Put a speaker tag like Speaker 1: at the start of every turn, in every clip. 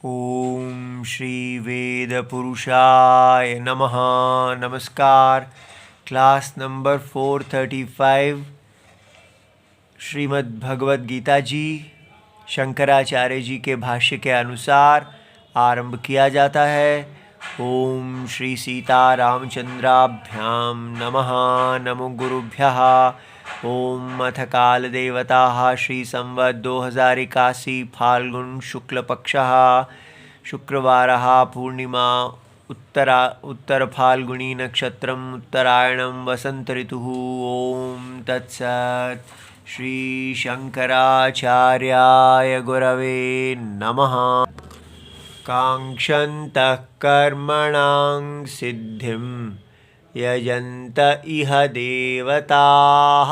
Speaker 1: ओम श्री वेद पुरुषाय नमः। नमस्कार। क्लास नंबर 435 श्रीमद् भगवद गीता जी शंकराचार्य जी के भाष्य के अनुसार आरंभ किया जाता है। ओम श्री सीता रामचंद्राभ्याम नमः। नमो गुरुभ्यः। ओम अथ काल देवता श्री संवत 2081 फाल्गुन शुक्ल पक्षः शुक्रवारः पूर्णिमा उत्तर फाल्गुनी नक्षत्रम उत्तरायणम वसंत ऋतुः। ओम तत्सत्। श्री शंकराचार्याय गुरवे नमः। कांक्षन्तः कर्मणां सिद्धिं यजन्त इह देवताः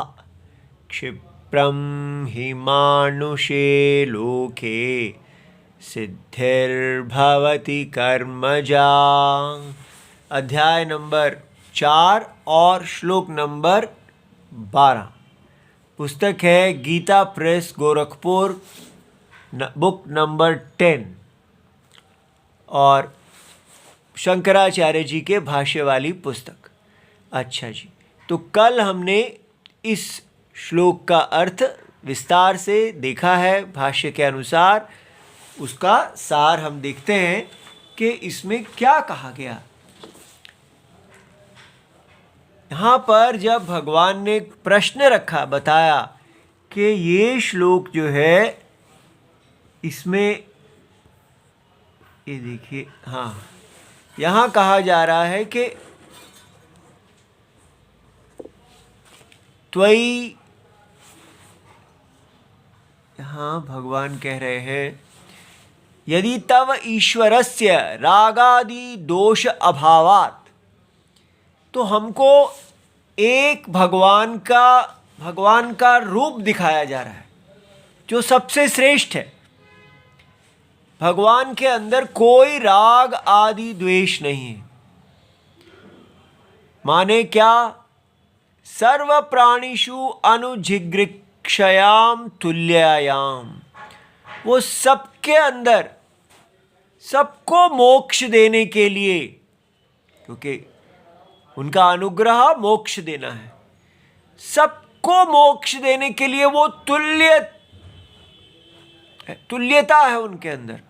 Speaker 1: क्षिप्रं हि मानुषे लोके सिद्धिर्भवति कर्मजा। अध्याय नंबर 4 और श्लोक नंबर 12। पुस्तक है गीता प्रेस गोरखपुर, बुक नंबर 10 और शंकराचार्य जी के भाष्य वाली पुस्तक। अच्छा जी, तो कल हमने इस श्लोक का अर्थ विस्तार से देखा है भाष्य के अनुसार। उसका सार हम देखते हैं कि इसमें क्या कहा गया। यहाँ पर जब भगवान ने प्रश्न रखा, बताया कि ये श्लोक जो है इसमें ये देखिए, हाँ, यहाँ कहा जा रहा है कि त्वयि, यहाँ भगवान कह रहे हैं यदि तव ईश्वरस्य रागादि दोष अभावात्, तो हमको एक भगवान का रूप दिखाया जा रहा है जो सबसे श्रेष्ठ है। भगवान के अंदर कोई राग आदि द्वेष नहीं है। माने क्या? सर्व प्राणिषु अनुजिगृक्षयाम तुल्यायाम। वो सबके अंदर सबको मोक्ष देने के लिए, क्योंकि उनका अनुग्रह मोक्ष देना है, सबको मोक्ष देने के लिए वो तुल्यता है उनके अंदर।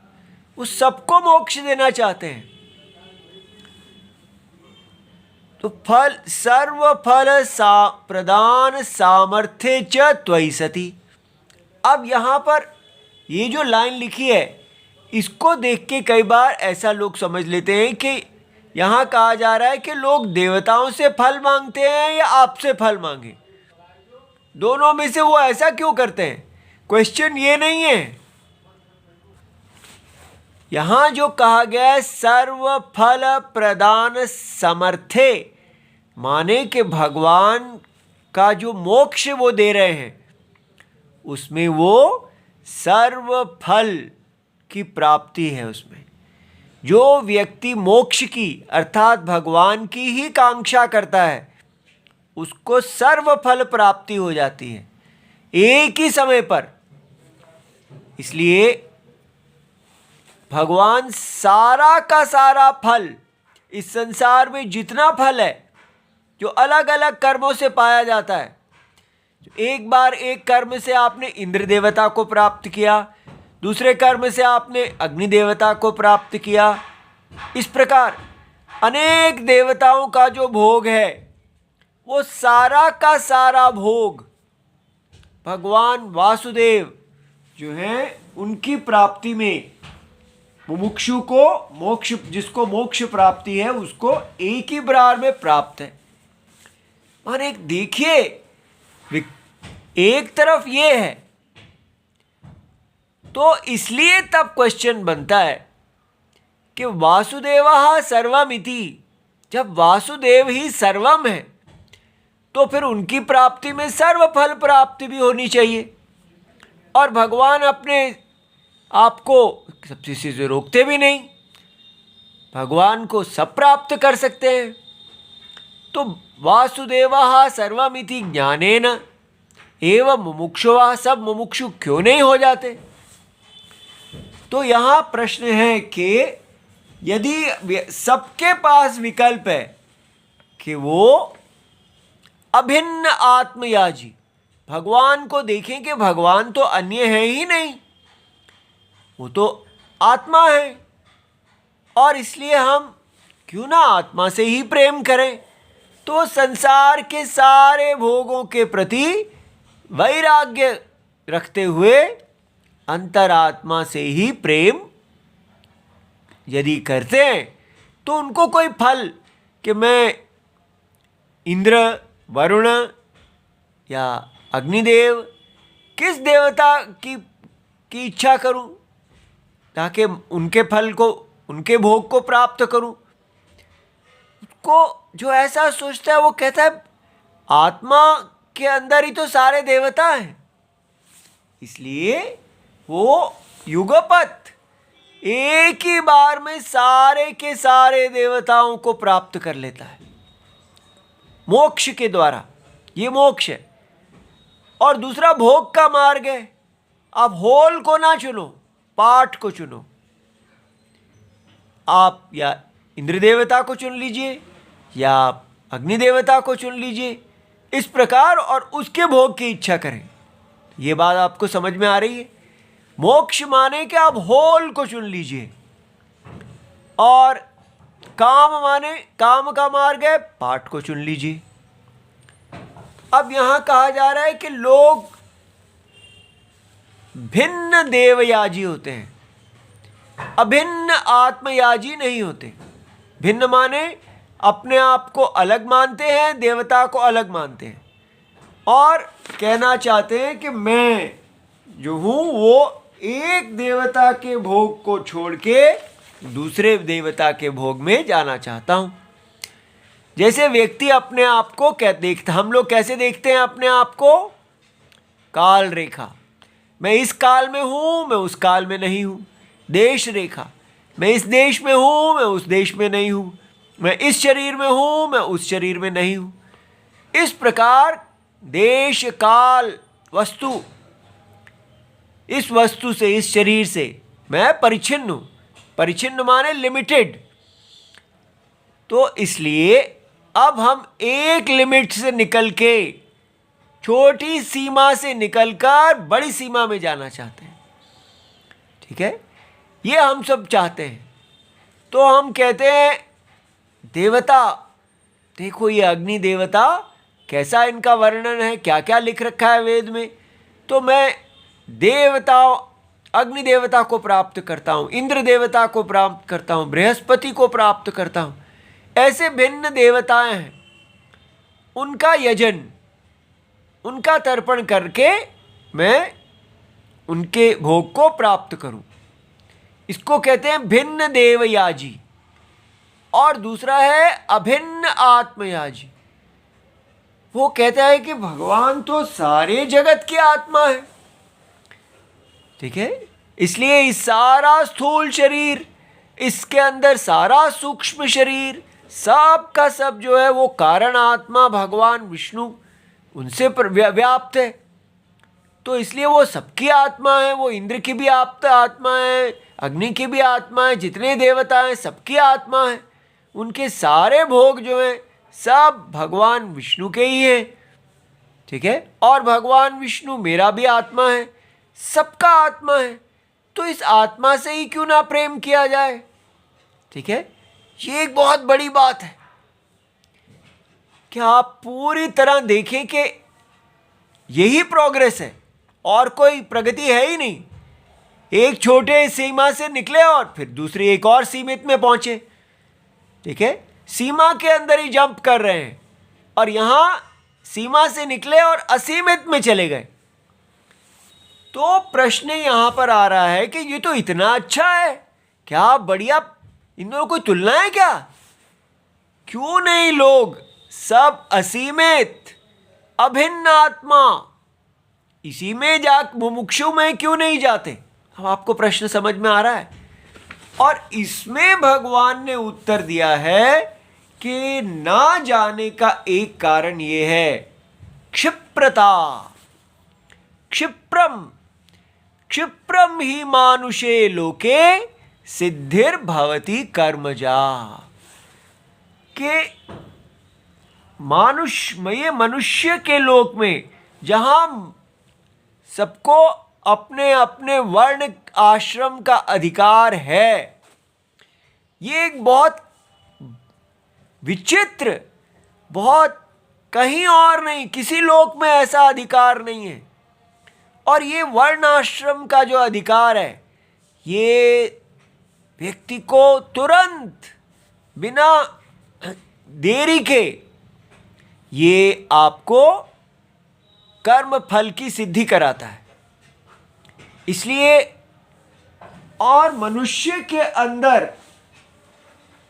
Speaker 1: वो सबको मोक्ष देना चाहते हैं। तो फल सर्व फल प्रदान सामर्थ्य च त्वयि सति। अब यहाँ पर ये जो लाइन लिखी है, इसको देख के कई बार ऐसा लोग समझ लेते हैं कि यहाँ कहा जा रहा है कि लोग देवताओं से फल मांगते हैं या आपसे फल मांगे, दोनों में से वो ऐसा क्यों करते हैं। क्वेश्चन ये नहीं है। यहाँ जो कहा गया है सर्व फल प्रदान समर्थे, माने कि भगवान का जो मोक्ष वो दे रहे हैं उसमें वो सर्व फल की प्राप्ति है। उसमें जो व्यक्ति मोक्ष की अर्थात भगवान की ही कांक्षा करता है उसको सर्व फल प्राप्ति हो जाती है एक ही समय पर। इसलिए भगवान सारा का सारा फल, इस संसार में जितना फल है जो अलग अलग कर्मों से पाया जाता है, एक बार एक कर्म से आपने इंद्र देवता को प्राप्त किया, दूसरे कर्म से आपने अग्नि देवता को प्राप्त किया, इस प्रकार अनेक देवताओं का जो भोग है वो सारा का सारा भोग भगवान वासुदेव जो है उनकी प्राप्ति में मुमुक्षु को मोक्ष, जिसको मोक्ष प्राप्ति है उसको एक ही बार में प्राप्त है। माने देखिए, एक तरफ ये है तो इसलिए तब क्वेश्चन बनता है कि वासुदेवः सर्वमिति। जब वासुदेव ही सर्वम है तो फिर उनकी प्राप्ति में सर्व फल प्राप्ति भी होनी चाहिए। और भगवान अपने आपको सब चीज़ से रोकते भी नहीं, भगवान को सब प्राप्त कर सकते हैं। तो वासुदेवः सर्वमिति ज्ञानेन एवं मुमुक्षुः, सब मुमुक्षु क्यों नहीं हो जाते। तो यहाँ प्रश्न है कि यदि सबके पास विकल्प है कि वो अभिन्न आत्मयाजी, भगवान को देखें कि भगवान तो अन्य है ही नहीं, वो तो आत्मा है, और इसलिए हम क्यों ना आत्मा से ही प्रेम करें। तो संसार के सारे भोगों के प्रति वैराग्य रखते हुए अंतरात्मा से ही प्रेम यदि करते हैं तो उनको कोई फल कि मैं इंद्र, वरुण या अग्निदेव किस देवता की इच्छा करूं ताकि उनके फल को, उनके भोग को प्राप्त करूं। को जो ऐसा सोचता है वो कहता है आत्मा के अंदर ही तो सारे देवता हैं, इसलिए वो युगपत एक ही बार में सारे के सारे देवताओं को प्राप्त कर लेता है मोक्ष के द्वारा। ये मोक्ष है। और दूसरा भोग का मार्ग है। आप होल को ना चुनो, पार्ट को चुनो। आप या इंद्र देवता को चुन लीजिए या अग्नि देवता को चुन लीजिए, इस प्रकार, और उसके भोग की इच्छा करें। ये बात आपको समझ में आ रही है? मोक्ष माने कि आप होल को चुन लीजिए, और काम माने काम का मार्ग है, पार्ट को चुन लीजिए। अब यहां कहा जा रहा है कि लोग भिन्न देवयाजी होते हैं, अभिन्न आत्मयाजी नहीं होते। भिन्न माने अपने आप को अलग मानते हैं, देवता को अलग मानते हैं, और कहना चाहते हैं कि मैं जो हूं वो एक देवता के भोग को छोड़ के दूसरे देवता के भोग में जाना चाहता हूं। जैसे व्यक्ति अपने आप को देखता, हम लोग कैसे देखते हैं अपने आप को? काल रेखा, मैं इस काल में हूं, मैं उस काल में नहीं हूं। देश रेखा, मैं इस देश में हूं, मैं उस देश में नहीं हूं। मैं इस शरीर में हूं, मैं उस शरीर में नहीं हूं। इस प्रकार देश, काल, वस्तु, इस वस्तु से, इस शरीर से मैं परिच्छिन्न हूं। परिच्छिन्न माने लिमिटेड। तो इसलिए अब हम एक लिमिट से निकल के, छोटी सीमा से निकलकर बड़ी सीमा में जाना चाहते हैं। ठीक है, ये हम सब चाहते हैं। तो हम कहते हैं देवता, देखो ये अग्नि देवता कैसा इनका वर्णन है, क्या क्या लिख रखा है वेद में। तो मैं देवता, अग्नि देवता को प्राप्त करता हूँ, इंद्र देवता को प्राप्त करता हूँ, बृहस्पति को प्राप्त करता हूँ। ऐसे भिन्न देवताएं हैं, उनका यजन, उनका तर्पण करके मैं उनके भोग को प्राप्त करूं। इसको कहते हैं भिन्न देवयाजी। और दूसरा है अभिन्न आत्मयाजी। वो कहता है कि भगवान तो सारे जगत की आत्मा है। ठीक है, इसलिए इस सारा स्थूल शरीर, इसके अंदर सारा सूक्ष्म शरीर, सब का सब जो है वो कारण आत्मा भगवान विष्णु उनसे व्याप्त है। तो इसलिए वो सबकी आत्मा है, वो इंद्र की भी आत्मा है, अग्नि की भी आत्मा है, जितने देवता हैं सबकी आत्मा है। उनके सारे भोग जो हैं सब भगवान विष्णु के ही हैं। ठीक है, और भगवान विष्णु मेरा भी आत्मा है, सबका आत्मा है। तो इस आत्मा से ही क्यों ना प्रेम किया जाए। ठीक है, ये एक बहुत बड़ी बात है कि आप पूरी तरह देखें कि यही प्रोग्रेस है और कोई प्रगति है ही नहीं। एक छोटे सीमा से निकले और फिर दूसरी एक और सीमित में पहुंचे। ठीक है, सीमा के अंदर ही जंप कर रहे हैं, और यहां सीमा से निकले और असीमित में चले गए। तो प्रश्न यहां पर आ रहा है कि ये तो इतना अच्छा है, क्या बढ़िया, इन दोनों कोई तुलना है क्या? क्यों नहीं लोग सब असीमित अभिन्न आत्मा इसी में जा, मुमुक्षु में क्यों नहीं जाते? अब आपको प्रश्न समझ में आ रहा है। और इसमें भगवान ने उत्तर दिया है कि ना जाने का एक कारण यह है क्षिप्रता। क्षिप्रम, क्षिप्रम ही मानुषे लोके सिद्धिर्भवति कर्मजा। के ये मनुष्य के लोक में जहां सबको अपने अपने वर्ण आश्रम का अधिकार है, ये एक बहुत विचित्र, बहुत कहीं और नहीं, किसी लोक में ऐसा अधिकार नहीं है। और ये वर्ण आश्रम का जो अधिकार है, ये व्यक्ति को तुरंत बिना देरी के ये आपको कर्म फल की सिद्धि कराता है। इसलिए और मनुष्य के अंदर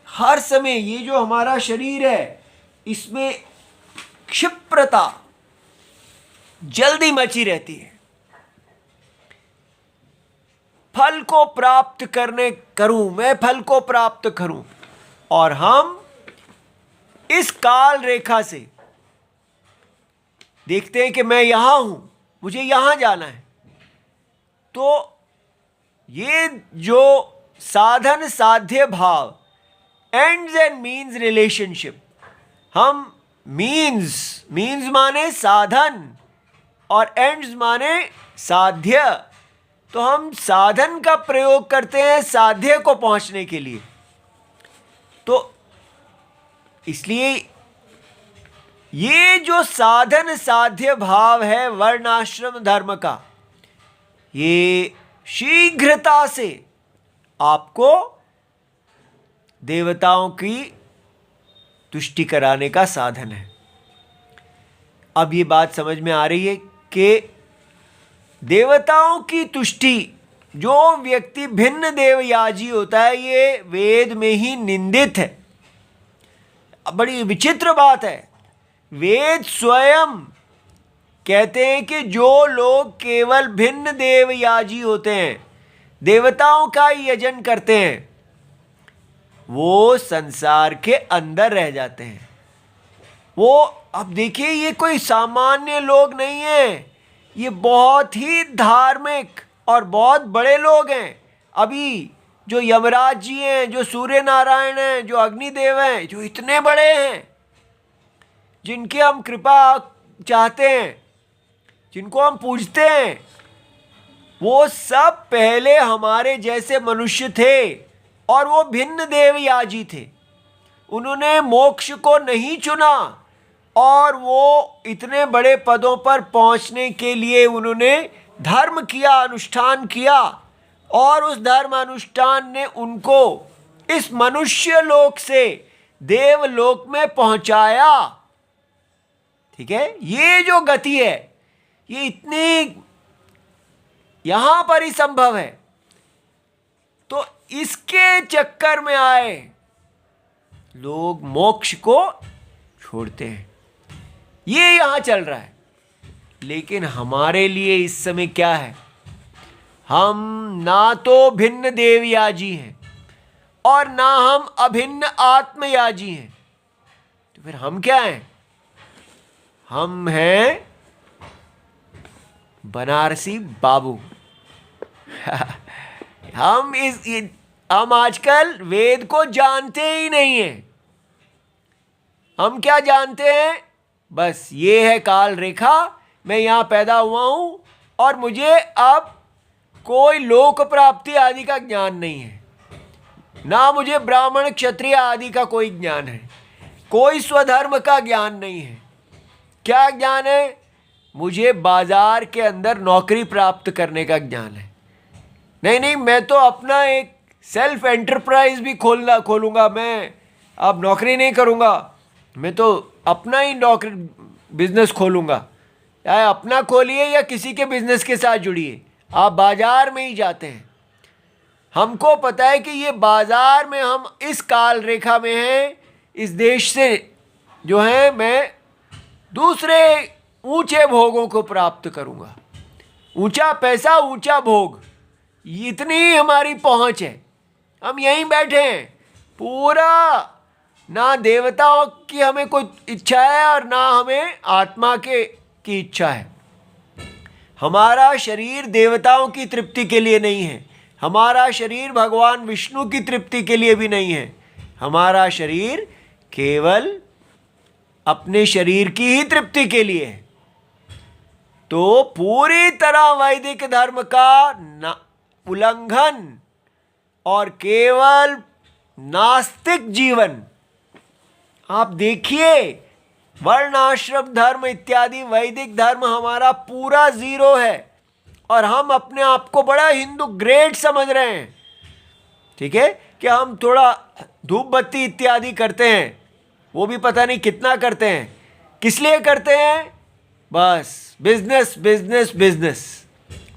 Speaker 1: हर समय ये जो हमारा शरीर है, इसमें क्षिप्रता जल्दी मची रहती है। फल को प्राप्त मैं फल को प्राप्त करूं, और हम इस काल रेखा से देखते हैं कि मैं यहां हूं, मुझे यहां जाना है। तो ये जो साधन साध्य भाव, एंड्स एंड मीन्स रिलेशनशिप, हम मीन्स माने साधन और एंड्स माने साध्य, तो हम साधन का प्रयोग करते हैं साध्य को पहुंचने के लिए। तो इसलिए ये जो साधन साध्य भाव है वर्णाश्रम धर्म का, ये शीघ्रता से आपको देवताओं की तुष्टि कराने का साधन है। अब ये बात समझ में आ रही है कि देवताओं की तुष्टि, जो व्यक्ति भिन्न देवयाजी होता है, ये वेद में ही निंदित है। बड़ी विचित्र बात है, वेद स्वयं कहते हैं कि जो लोग केवल भिन्न देवयाजी होते हैं, देवताओं का यजन करते हैं, वो संसार के अंदर रह जाते हैं। वो, अब देखिए, ये कोई सामान्य लोग नहीं है, ये बहुत ही धार्मिक और बहुत बड़े लोग हैं। अभी जो यमराज जी हैं, जो सूर्य नारायण हैं, जो अग्निदेव हैं, जो इतने बड़े हैं, जिनकी हम कृपा चाहते हैं, जिनको हम पूजते हैं, वो सब पहले हमारे जैसे मनुष्य थे और वो भिन्न देवयाजी थे। उन्होंने मोक्ष को नहीं चुना और वो इतने बड़े पदों पर पहुंचने के लिए उन्होंने धर्म किया, अनुष्ठान किया, और उस धर्म अनुष्ठान ने उनको इस मनुष्य लोक से देवलोक में पहुंचाया। ठीक है, ये जो गति है, ये इतनी यहां पर ही संभव है। तो इसके चक्कर में आए लोग मोक्ष को छोड़ते हैं, ये यहां चल रहा है। लेकिन हमारे लिए इस समय क्या है, हम ना तो भिन्न देवयाजी हैं और ना हम अभिन्न आत्मयाजी हैं। तो फिर हम क्या हैं? हम हैं बनारसी बाबू। हम आजकल वेद को जानते ही नहीं हैं। हम क्या जानते हैं? बस ये है काल रेखा, मैं यहां पैदा हुआ हूं और मुझे अब कोई लोक प्राप्ति आदि का ज्ञान नहीं है, ना मुझे ब्राह्मण क्षत्रिय आदि का कोई ज्ञान है, कोई स्वधर्म का ज्ञान नहीं है। क्या ज्ञान है? मुझे बाजार के अंदर नौकरी प्राप्त करने का ज्ञान है। नहीं, मैं तो अपना एक सेल्फ एंटरप्राइज भी खोलूंगा। मैं अब नौकरी नहीं करूंगा, मैं तो अपना ही नौकरी बिजनेस खोलूंगा। या अपना खोलिए या किसी के बिजनेस के साथ जुड़िए, आप बाजार में ही जाते हैं। हमको पता है कि ये बाजार में हम इस काल रेखा में हैं। इस देश से जो है मैं दूसरे ऊंचे भोगों को प्राप्त करूंगा, ऊंचा पैसा, ऊंचा भोग, इतनी हमारी पहुंच है। हम यहीं बैठे हैं, पूरा ना देवताओं की हमें कोई इच्छा है और ना हमें आत्मा की इच्छा है। हमारा शरीर देवताओं की तृप्ति के लिए नहीं है, हमारा शरीर भगवान विष्णु की तृप्ति के लिए भी नहीं है, हमारा शरीर केवल अपने शरीर की ही तृप्ति के लिए है। तो पूरी तरह वैदिक धर्म का उल्लंघन और केवल नास्तिक जीवन, आप देखिए वर्णाश्रम धर्म इत्यादि वैदिक धर्म हमारा पूरा जीरो है और हम अपने आप को बड़ा हिंदू ग्रेट समझ रहे हैं। ठीक है कि हम थोड़ा धूप बत्ती इत्यादि करते हैं, वो भी पता नहीं कितना करते हैं, किस लिए करते हैं? बस बिजनेस बिजनेस बिजनेस,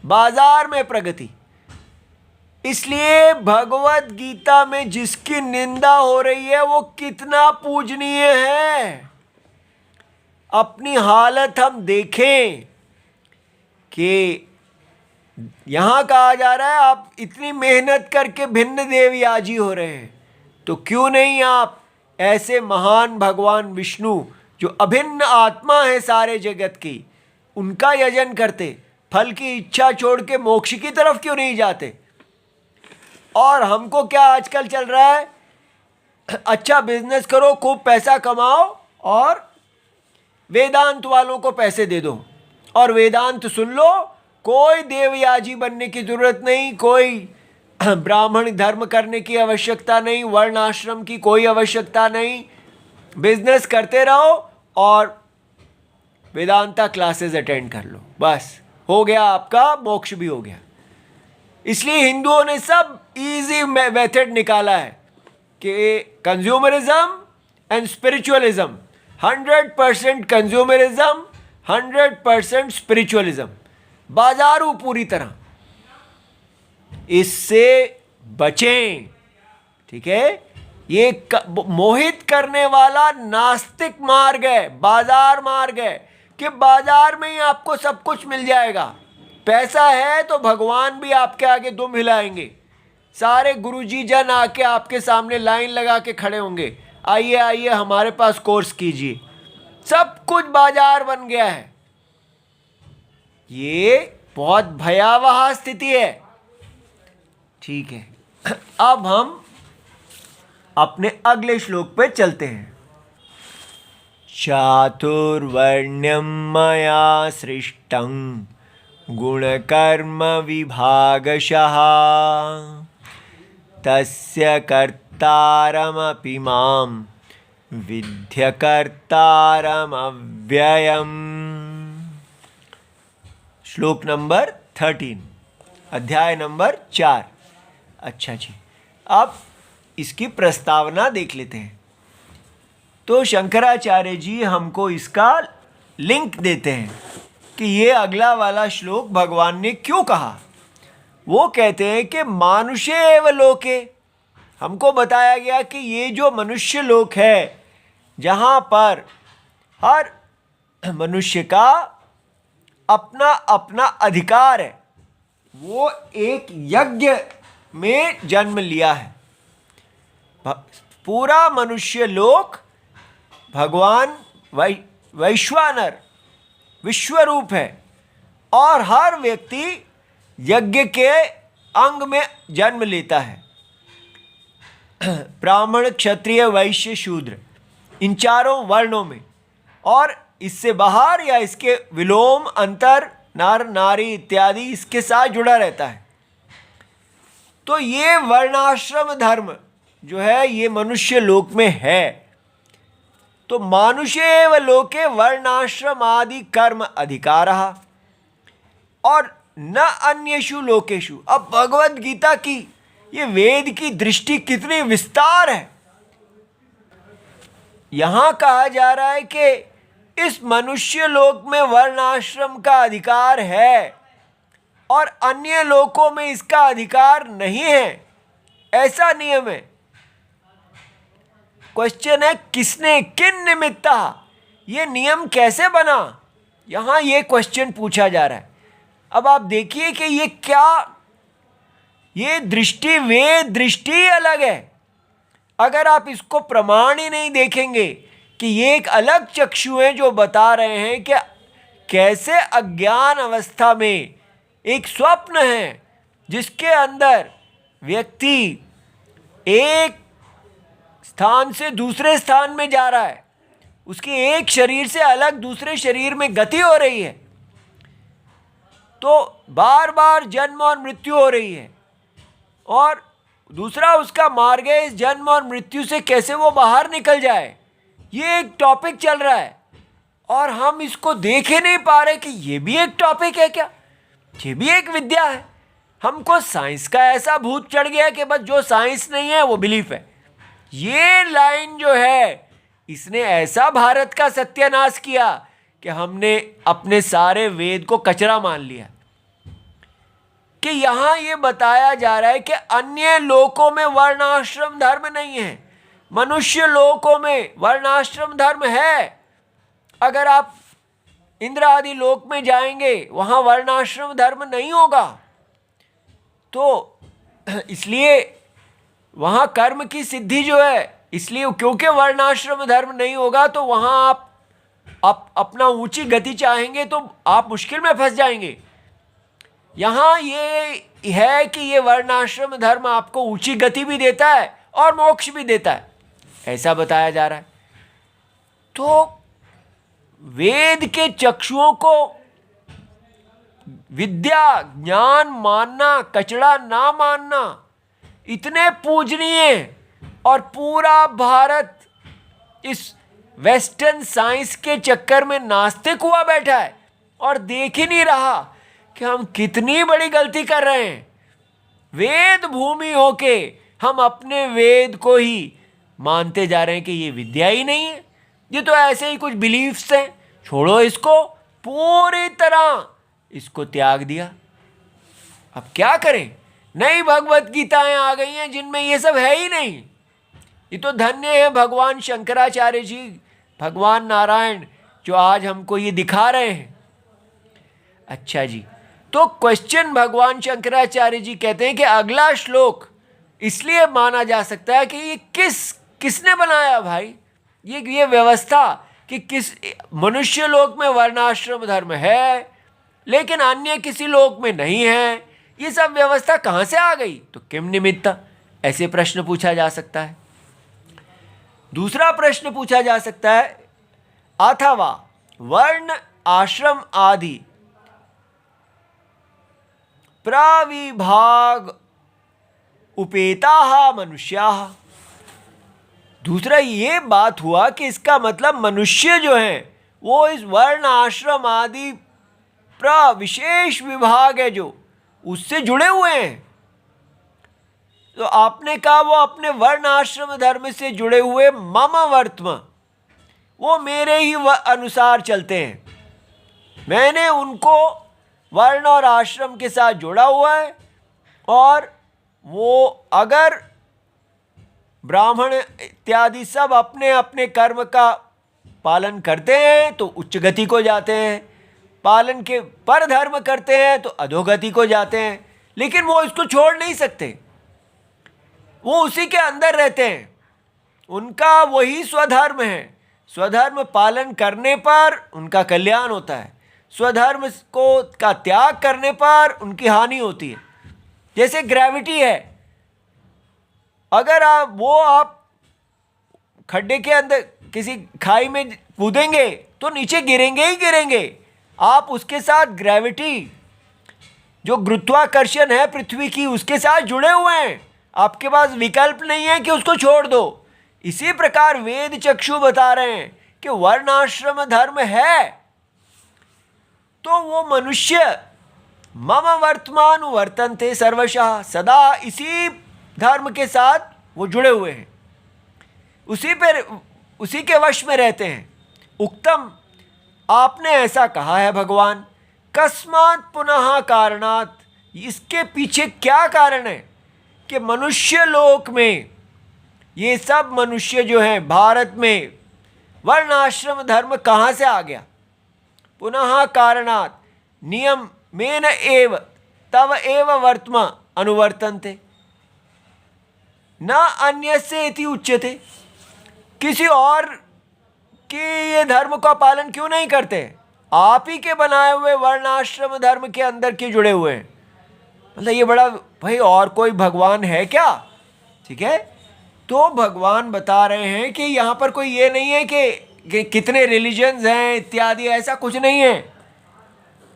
Speaker 1: बाजार में प्रगति। इसलिए भगवत गीता में जिसकी निंदा हो रही है वो कितना पूजनीय है। अपनी हालत हम देखें कि यहाँ कहा जा रहा है आप इतनी मेहनत करके भिन्न देवयाजी हो रहे हैं, तो क्यों नहीं आप ऐसे महान भगवान विष्णु जो अभिन्न आत्मा है सारे जगत की, उनका यजन करते, फल की इच्छा छोड़ के मोक्ष की तरफ क्यों नहीं जाते? और हमको क्या आजकल चल रहा है, अच्छा बिजनेस करो, खूब पैसा कमाओ और वेदांत वालों को पैसे दे दो और वेदांत सुन लो, कोई देवयाजी बनने की जरूरत नहीं, कोई ब्राह्मण धर्म करने की आवश्यकता नहीं, वर्ण आश्रम की कोई आवश्यकता नहीं, बिजनेस करते रहो और वेदांता क्लासेस अटेंड कर लो, बस हो गया, आपका मोक्ष भी हो गया। इसलिए हिंदुओं ने सब इजी मेथड निकाला है कि consumerism and spiritualism, 100% consumerism, 100% spiritualism, बाजारू पूरी तरह। इससे बचें, ठीक है? ये मोहित करने वाला नास्तिक मार्ग है, बाजार मार्ग है कि बाजार में ही आपको सब कुछ मिल जाएगा। पैसा है तो भगवान भी आपके आगे दुम हिलाएंगे, सारे गुरुजी जन आके आपके सामने लाइन लगा के खड़े होंगे, आइए आइए हमारे पास कोर्स कीजिए। सब कुछ बाजार बन गया है। ये बहुत भयावह स्थिति है। ठीक है, अब हम अपने अगले श्लोक पे चलते हैं। चातुर्वर्ण्यं मया सृष्टं गुणकर्म विभागशः तस्य कर्तारमपि मां विद्यकर्तारमव्ययम्। श्लोक नंबर 13, अध्याय नंबर 4। अच्छा जी, अब इसकी प्रस्तावना देख लेते हैं। तो शंकराचार्य जी हमको इसका लिंक देते हैं कि ये अगला वाला श्लोक भगवान ने क्यों कहा। वो कहते हैं कि मानुष्य एव लोके, हमको बताया गया कि ये जो मनुष्य लोक है, जहाँ पर हर मनुष्य का अपना अपना अधिकार है, वो एक यज्ञ में जन्म लिया है। पूरा मनुष्य लोक भगवान वैश्वानर विश्वरूप है और हर व्यक्ति यज्ञ के अंग में जन्म लेता है। ब्राह्मण, क्षत्रिय, वैश्य, शूद्र, इन चारों वर्णों में, और इससे बाहर या इसके विलोम अंतर नर नारी इत्यादि इसके साथ जुड़ा रहता है। तो ये वर्णाश्रम धर्म जो है ये मनुष्य लोक में है। तो मानुष्य एव लोके वर्णाश्रम आदि कर्म अधिकारः और न अन्येषु लोकेषु। अब भगवत गीता की ये वेद की दृष्टि कितनी विस्तार है। यहां कहा जा रहा है कि इस मनुष्य लोक में वर्णाश्रम का अधिकार है और अन्य लोकों में इसका अधिकार नहीं है, ऐसा नियम है। क्वेश्चन है किसने, किन निमित्ता, ये नियम कैसे बना, यहां ये क्वेश्चन पूछा जा रहा है। अब आप देखिए कि ये क्या, ये दृष्टि, वेद दृष्टि अलग है। अगर आप इसको प्रमाण ही नहीं देखेंगे कि ये एक अलग चक्षु है जो बता रहे हैं कैसे अज्ञान अवस्था में एक स्वप्न है जिसके अंदर व्यक्ति एक स्थान से दूसरे स्थान में जा रहा है, उसके एक शरीर से अलग दूसरे शरीर में गति हो रही है, तो बार बार जन्म और मृत्यु हो रही है, और दूसरा उसका मार्ग है इस जन्म और मृत्यु से कैसे वो बाहर निकल जाए। ये एक टॉपिक चल रहा है और हम इसको देख ही नहीं पा रहे कि ये भी एक टॉपिक है क्या, ये भी एक विद्या है। हमको साइंस का ऐसा भूत चढ़ गया कि बस जो साइंस नहीं है वो बिलीफ है। ये लाइन जो है इसने ऐसा भारत का सत्यानाश किया कि हमने अपने सारे वेद को कचरा मान लिया। कि यहाँ ये बताया जा रहा है कि अन्य लोकों में वर्णाश्रम धर्म नहीं है, मनुष्य लोकों में वर्णाश्रम धर्म है। अगर आप इंद्र आदि लोक में जाएंगे वहाँ वर्णाश्रम धर्म नहीं होगा, तो इसलिए वहाँ कर्म की सिद्धि जो है, इसलिए क्योंकि वर्णाश्रम धर्म नहीं होगा तो वहाँ आप अपना ऊंची गति चाहेंगे तो आप मुश्किल में फंस जाएंगे। यहाँ ये है कि ये वर्णाश्रम धर्म आपको ऊंची गति भी देता है और मोक्ष भी देता है, ऐसा बताया जा रहा है। तो वेद के चक्षुओं को विद्या ज्ञान मानना, कचड़ा ना मानना इतने पूजनीय, और पूरा भारत इस वेस्टर्न साइंस के चक्कर में नास्तिक हुआ बैठा है और देख ही नहीं रहा कि हम कितनी बड़ी गलती कर रहे हैं। वेद भूमि होके हम अपने वेद को ही मानते जा रहे हैं कि ये विद्या ही नहीं है, ये तो ऐसे ही कुछ बिलीफ्स हैं, छोड़ो इसको, पूरी तरह इसको त्याग दिया। अब क्या करें, नई भगवत गीताएं आ गई हैं जिनमें ये सब है ही नहीं। ये तो धन्य है भगवान शंकराचार्य जी, भगवान नारायण जो आज हमको ये दिखा रहे हैं। अच्छा जी, तो क्वेश्चन भगवान शंकराचार्य जी कहते हैं कि अगला श्लोक इसलिए माना जा सकता है कि ये किसने बनाया भाई ये व्यवस्था, कि किस मनुष्य लोक में वर्णाश्रम धर्म है लेकिन अन्य किसी लोक में नहीं है, ये सब व्यवस्था कहाँ से आ गई, तो किम निमित्त, ऐसे प्रश्न पूछा जा सकता है। दूसरा प्रश्न पूछा जा सकता है, अथवा वर्ण आश्रम आदि प्रविभाग उपेता मनुष्याः। दूसरा ये बात हुआ कि इसका मतलब मनुष्य जो हैं वो इस वर्ण आश्रम आदि विशेष विभाग है जो उससे जुड़े हुए हैं। तो आपने कहा वो अपने वर्ण आश्रम धर्म से जुड़े हुए मम वर्त्म, वो मेरे ही अनुसार चलते हैं, मैंने उनको वर्ण और आश्रम के साथ जोड़ा हुआ है, और वो अगर ब्राह्मण इत्यादि सब अपने अपने कर्म का पालन करते हैं तो उच्च गति को जाते हैं, पालन के पर धर्म करते हैं तो अधोगति को जाते हैं, लेकिन वो इसको छोड़ नहीं सकते, वो उसी के अंदर रहते हैं, उनका वही स्वधर्म है। स्वधर्म पालन करने पर उनका कल्याण होता है, स्वधर्म को का त्याग करने पर उनकी हानि होती है। जैसे ग्रेविटी है, अगर आप खड्डे के अंदर किसी खाई में कूदेंगे तो नीचे गिरेंगे ही गिरेंगे, आप उसके साथ ग्रेविटी जो गुरुत्वाकर्षण है पृथ्वी की उसके साथ जुड़े हुए हैं, आपके पास विकल्प नहीं है कि उसको छोड़ दो। इसी प्रकार वेद चक्षु बता रहे हैं कि वर्णाश्रम धर्म है तो वो मनुष्य मम वर्तमान वर्तन्ते सर्वशः, सदा इसी धर्म के साथ वो जुड़े हुए हैं, उसी के वश में रहते हैं। उक्तम, आपने ऐसा कहा है भगवान, कस्मात् पुनः कारणात्, इसके पीछे क्या कारण है कि मनुष्य लोक में ये सब मनुष्य जो हैं भारत में वर्णाश्रम धर्म कहाँ से आ गया। पुनः कारणात् नियम मेन एव तव एव वर्त्म अनुवर्तन्ते न अन्यस्य इति उच्यते, किसी और के ये धर्म का पालन क्यों नहीं करते, आप ही के बनाए हुए वर्णाश्रम धर्म के अंदर के जुड़े हुए हैं। मतलब ये बड़ा, भाई और कोई भगवान है क्या? ठीक है, तो भगवान बता रहे हैं कि यहाँ पर कोई ये नहीं है कि कितने रिलीजन्स हैं इत्यादि, ऐसा कुछ नहीं है।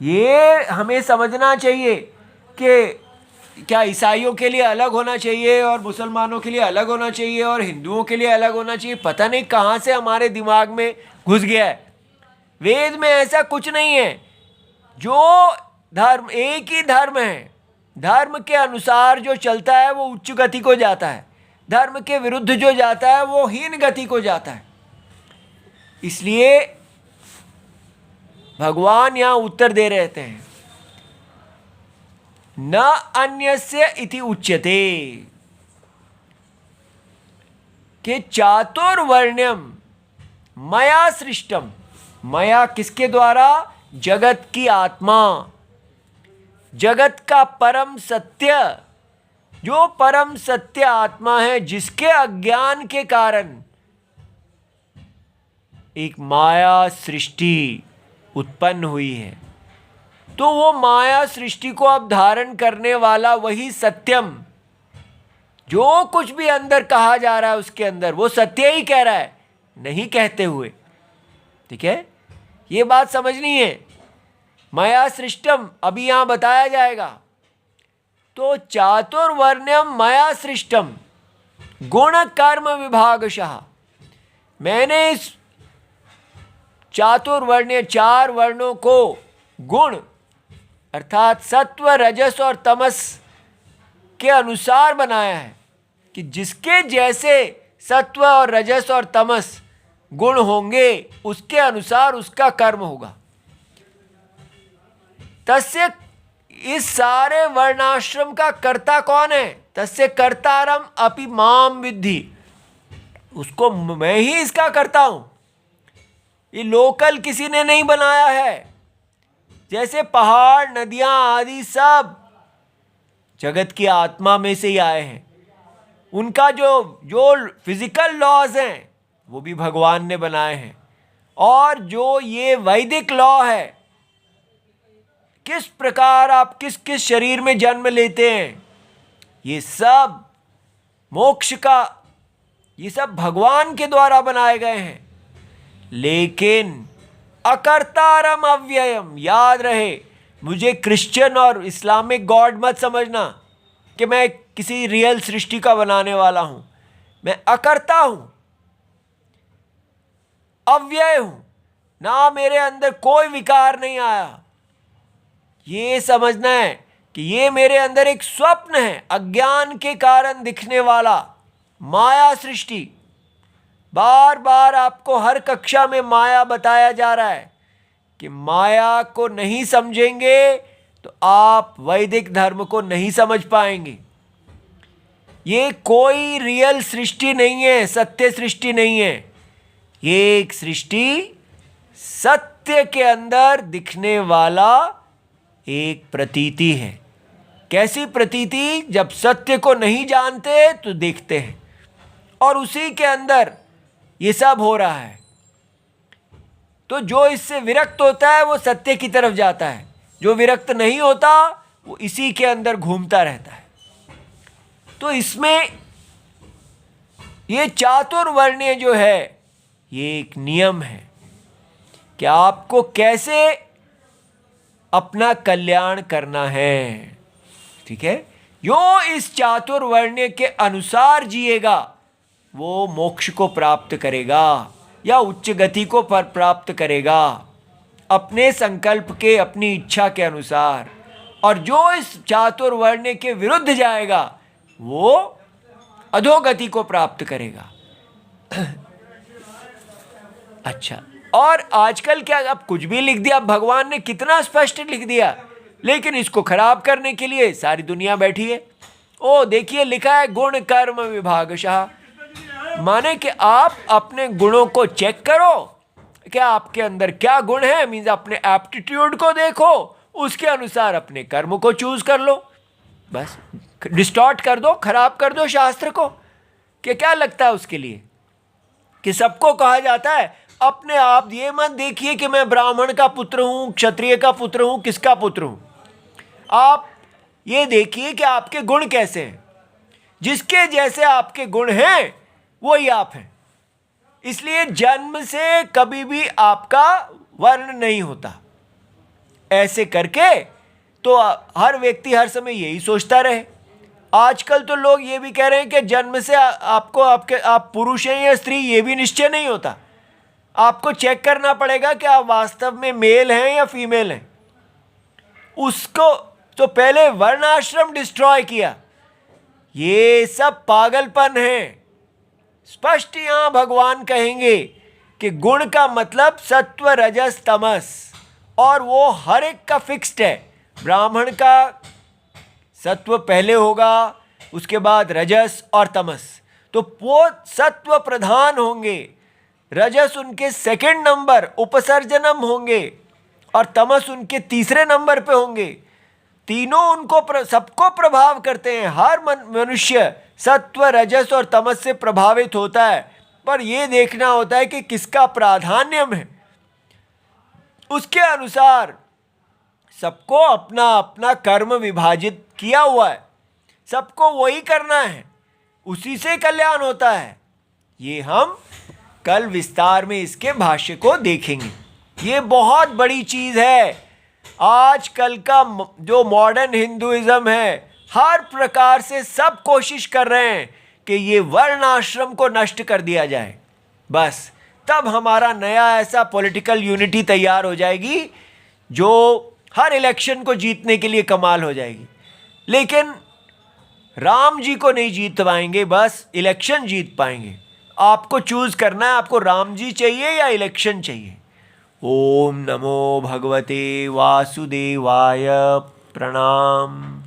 Speaker 1: ये हमें समझना चाहिए कि क्या ईसाइयों के लिए अलग होना चाहिए और मुसलमानों के लिए अलग होना चाहिए और हिंदुओं के लिए अलग होना चाहिए, पता नहीं कहाँ से हमारे दिमाग में घुस गया है। वेद में ऐसा कुछ नहीं है। जो धर्म, एक ही धर्म है, धर्म के अनुसार जो चलता है वो उच्च गति को जाता है, धर्म के विरुद्ध जो जाता है वो हीन गति को जाता है। इसलिए भगवान यहाँ उत्तर दे रहते हैं, न अन्यस्य इति उच्यते, कि चातुर्वर्ण्यम मया सृष्टम। मया किसके द्वारा? जगत की आत्मा, जगत का परम सत्य, जो परम सत्य आत्मा है, जिसके अज्ञान के कारण एक माया सृष्टि उत्पन्न हुई है। तो वो माया सृष्टि को अब धारण करने वाला वही सत्यम, जो कुछ भी अंदर कहा जा रहा है उसके अंदर वो सत्य ही कह रहा है, नहीं कहते हुए। ठीक है, ये बात समझनी है। मया सृष्टम अभी यहां बताया जाएगा। तो चातुर्वर्ण्यम मया सृष्टम गुण कर्म विभागशः, मैंने इस चातुर्वर्ण्य चार वर्णों को गुण अर्थात सत्व रजस और तमस के अनुसार बनाया है, कि जिसके जैसे सत्व और रजस और तमस गुण होंगे उसके अनुसार उसका कर्म होगा। तस्य, इस सारे वर्णाश्रम का कर्ता कौन है? तस्य कर्तारम अपि माम विद्धि, उसको मैं ही इसका करता हूं। ये लोकल किसी ने नहीं बनाया है। जैसे पहाड़, नदियां आदि सब जगत की आत्मा में से ही आए हैं। उनका जो फिजिकल लॉज हैं वो भी भगवान ने बनाए हैं। और जो ये वैदिक लॉ है, किस प्रकार आप किस किस शरीर में जन्म लेते हैं, ये सब मोक्ष का, ये सब भगवान के द्वारा बनाए गए हैं। लेकिन अकर्तारम अव्ययम, याद रहे, मुझे क्रिश्चियन और इस्लामिक गॉड मत समझना कि मैं किसी रियल सृष्टि का बनाने वाला हूं। मैं अकर्ता हूं, अव्यय हूं, ना मेरे अंदर कोई विकार नहीं आया। ये समझना है कि ये मेरे अंदर एक स्वप्न है, अज्ञान के कारण दिखने वाला माया सृष्टि। बार बार आपको हर कक्षा में माया बताया जा रहा है कि माया को नहीं समझेंगे तो आप वैदिक धर्म को नहीं समझ पाएंगे। ये कोई रियल सृष्टि नहीं है, सत्य सृष्टि नहीं है। ये एक सृष्टि सत्य के अंदर दिखने वाला एक प्रतीति है। कैसी प्रतीति? जब सत्य को नहीं जानते तो देखते हैं, और उसी के अंदर ये सब हो रहा है। तो जो इससे विरक्त होता है वो सत्य की तरफ जाता है, जो विरक्त नहीं होता वो इसी के अंदर घूमता रहता है। तो इसमें ये चातुर्वर्ण्य जो है ये एक नियम है कि आपको कैसे अपना कल्याण करना है। ठीक है, जो इस चातुर्वर्ण्य के अनुसार जिएगा वो मोक्ष को प्राप्त करेगा या उच्च गति को प्राप्त करेगा अपने संकल्प के, अपनी इच्छा के अनुसार। और जो इस चातुर्वर्ण्य के विरुद्ध जाएगा वो अधोगति को प्राप्त करेगा। अच्छा, और आजकल क्या, अब कुछ भी लिख दिया, भगवान ने कितना स्पष्ट लिख दिया, लेकिन इसको खराब करने के लिए सारी दुनिया बैठी है। ओ देखिए, लिखा है गुण कर्म विभागशः, माने कि आप अपने गुणों को चेक करो, क्या आपके अंदर क्या गुण है, मीन्स अपने एप्टीट्यूड को देखो, उसके अनुसार अपने कर्म को चूज कर लो। बस डिस्टॉर्ट कर दो, खराब कर दो शास्त्र को। कि क्या लगता है उसके लिए कि सबको कहा जाता है अपने आप ये मत देखिए कि मैं ब्राह्मण का पुत्र हूं, क्षत्रिय का पुत्र हूं, किसका पुत्र हूं। आप ये देखिए कि आपके गुण कैसे हैं। जिसके जैसे आपके गुण हैं वही आप हैं। इसलिए जन्म से कभी भी आपका वर्ण नहीं होता। ऐसे करके तो हर व्यक्ति हर समय यही सोचता रहे। आजकल तो लोग ये भी कह रहे हैं कि जन्म से आपको आप पुरुष हैं या स्त्री ये भी निश्चय नहीं होता। आपको चेक करना पड़ेगा कि आप वास्तव में मेल हैं या फीमेल हैं। उसको तो पहले वर्णाश्रम डिस्ट्रॉय किया। ये सब पागलपन है। स्पष्ट यहां भगवान कहेंगे कि गुण का मतलब सत्व रजस तमस, और वो हर एक का फिक्स्ड है। ब्राह्मण का सत्व पहले होगा, उसके बाद रजस और तमस, तो वो सत्व प्रधान होंगे। रजस उनके सेकंड नंबर उपसर्जनम होंगे और तमस उनके तीसरे नंबर पे होंगे। तीनों उनको सबको प्रभाव करते हैं। हर मनुष्य सत्व रजस और तमस से प्रभावित होता है, पर यह देखना होता है कि किसका प्राधान्य है। उसके अनुसार सबको अपना अपना कर्म विभाजित किया हुआ है, सबको वही करना है, उसी से कल्याण होता है। ये हम कल विस्तार में इसके भाष्य को देखेंगे। ये बहुत बड़ी चीज है। आज कल का जो मॉडर्न हिंदुइज्म है, हर प्रकार से सब कोशिश कर रहे हैं कि ये वर्ण आश्रम को नष्ट कर दिया जाए। बस तब हमारा नया ऐसा पॉलिटिकल यूनिटी तैयार हो जाएगी जो हर इलेक्शन को जीतने के लिए कमाल हो जाएगी। लेकिन राम जी को नहीं जीत पाएंगे, बस इलेक्शन जीत पाएंगे। आपको चूज करना है, आपको राम जी चाहिए या इलेक्शन चाहिए। ओम नमो भगवते वासुदेवाय। प्रणाम।